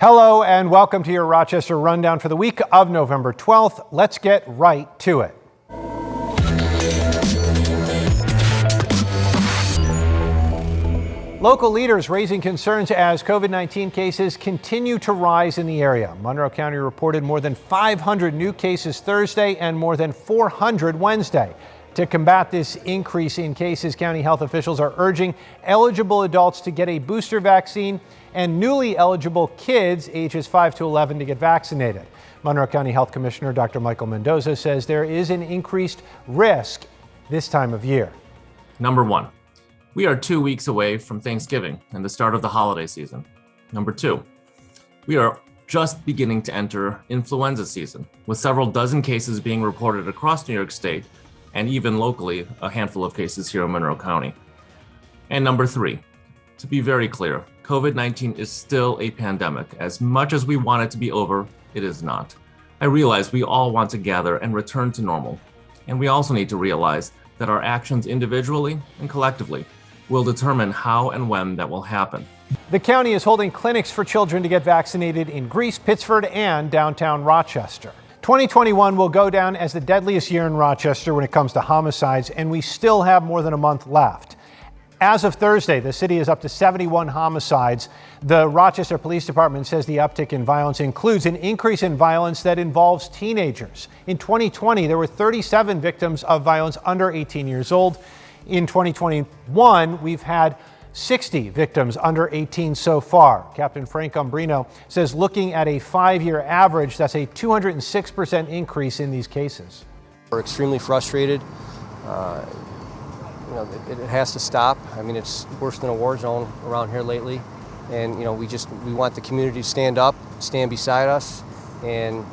Hello and welcome to your Rochester Rundown for the week of November 12th. Let's get right to it. Local leaders raising concerns as COVID-19 cases continue to rise in the area. Monroe County reported more than 500 new cases Thursday and more than 400 Wednesday. To combat this increase in cases, county health officials are urging eligible adults to get a booster vaccine and newly eligible kids ages 5 to 11 to get vaccinated. Monroe County Health Commissioner Dr. Michael Mendoza says there is an increased risk this time of year. Number one, we are 2 weeks away from Thanksgiving and the start of the holiday season. Number two, we are just beginning to enter influenza season, with several dozen cases being reported across New York State and even locally, a handful of cases here in Monroe County. And number three, to be very clear, COVID-19 is still a pandemic. As much as we want it to be over, it is not. I realize we all want to gather and return to normal. And we also need to realize that our actions individually and collectively will determine how and when that will happen. The county is holding clinics for children to get vaccinated in Greece, Pittsford, and downtown Rochester. 2021 will go down as the deadliest year in Rochester when it comes to homicides, and we still have more than a month left. As of Thursday, the city is up to 71 homicides. The Rochester Police Department says the uptick in violence includes an increase in violence that involves teenagers. In 2020, there were 37 victims of violence under 18 years old. In 2021, we've had 60 victims under 18 so far. Captain Frank Umbrino says looking at a 5-year average, that's a 206% increase in these cases. We're extremely frustrated. It has to stop. I mean, it's worse than a war zone around here lately. And, we want the community to stand up, stand beside us. And,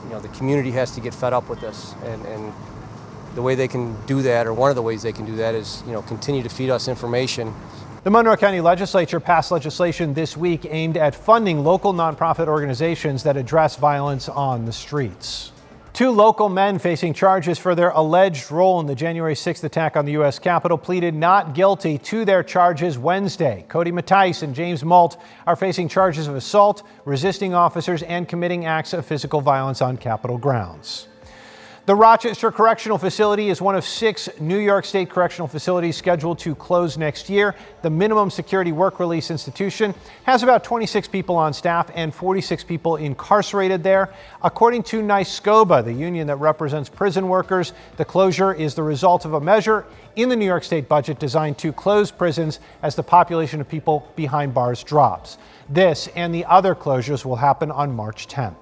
the community has to get fed up with this. And the way they can do that, or one of the ways they can do that, is, continue to feed us information. The Monroe County Legislature passed legislation this week aimed at funding local nonprofit organizations that address violence on the streets. 2 local men facing charges for their alleged role in the January 6th attack on the U.S. Capitol pleaded not guilty to their charges Wednesday. Cody Mattice and James Malt are facing charges of assault, resisting officers, and committing acts of physical violence on Capitol grounds. The Rochester Correctional Facility is one of 6 New York State correctional facilities scheduled to close next year. The minimum security work release institution has about 26 people on staff and 46 people incarcerated there. According to NYSCOBA, the union that represents prison workers, the closure is the result of a measure in the New York State budget designed to close prisons as the population of people behind bars drops. This and the other closures will happen on March 10th.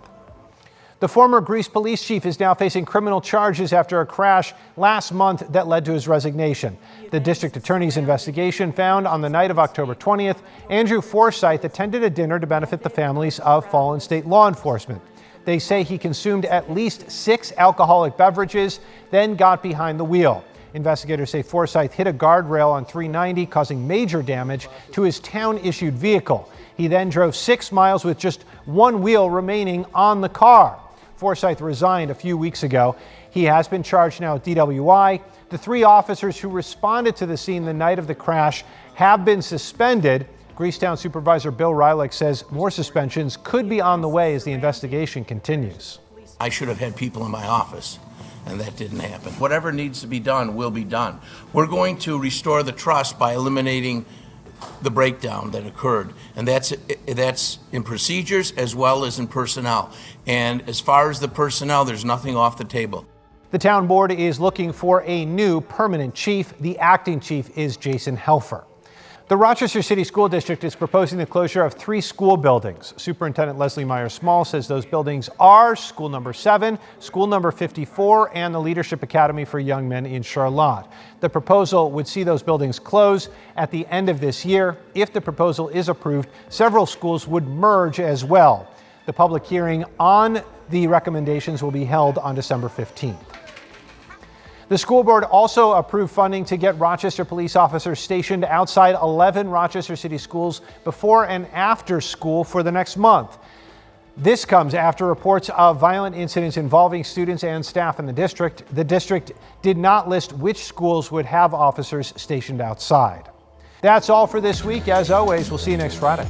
The former Greece police chief is now facing criminal charges after a crash last month that led to his resignation. The district attorney's investigation found on the night of October 20th, Andrew Forsyth attended a dinner to benefit the families of fallen state law enforcement. They say he consumed at least 6 alcoholic beverages, then got behind the wheel. Investigators say Forsyth hit a guardrail on 390, causing major damage to his town-issued vehicle. He then drove 6 miles with just 1 wheel remaining on the car. Forsyth resigned a few weeks ago. He has been charged now with DWI. The 3 officers who responded to the scene the night of the crash have been suspended. Greecetown Supervisor Bill Rylick says more suspensions could be on the way as the investigation continues. I should have had people in my office, and that didn't happen. Whatever needs to be done will be done. We're going to restore the trust by eliminating the breakdown that occurred, and that's in procedures as well as in personnel. And as far as the personnel, there's nothing off the table. The town board is looking for a new permanent chief. The acting chief is Jason Helfer. The Rochester City School District is proposing the closure of 3 school buildings. Superintendent Leslie Myers-Small says those buildings are School Number 7, School Number 54, and the Leadership Academy for Young Men in Charlotte. The proposal would see those buildings close at the end of this year. If the proposal is approved, several schools would merge as well. The public hearing on the recommendations will be held on December 15th. The school board also approved funding to get Rochester police officers stationed outside 11 Rochester City schools before and after school for the next month. This comes after reports of violent incidents involving students and staff in the district. The district did not list which schools would have officers stationed outside. That's all for this week. As always, we'll see you next Friday.